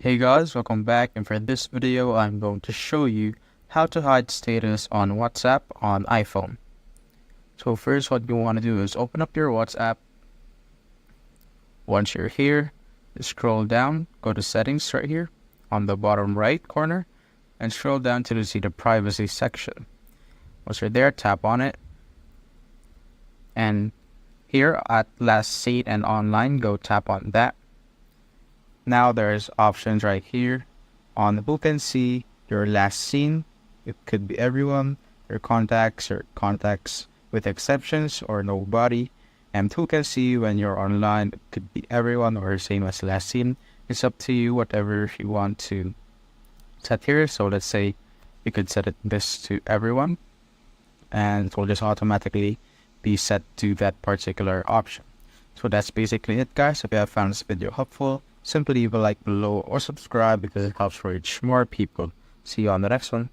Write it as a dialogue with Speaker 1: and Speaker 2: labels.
Speaker 1: Hey guys, welcome back, and for this video I'm going to show you how to hide status on WhatsApp on iPhone. So first what you want to do is open up your WhatsApp. Once you're here, scroll down, go to settings right here on the bottom right corner and scroll down to see the privacy section. Once you're there, tap on it, and here at last seen and online, go tap on that. Now there's options right here on who can see your last seen. It could be everyone, your contacts with exceptions or nobody. And who can see when you're online. It could be everyone or same as last seen. It's up to you, whatever you want to set here. So let's say you could set this to everyone, and it will just automatically be set to that particular option. So that's basically it, guys. If you have found this video helpful, simply leave a like below or subscribe because it helps reach more people. See you on the next one.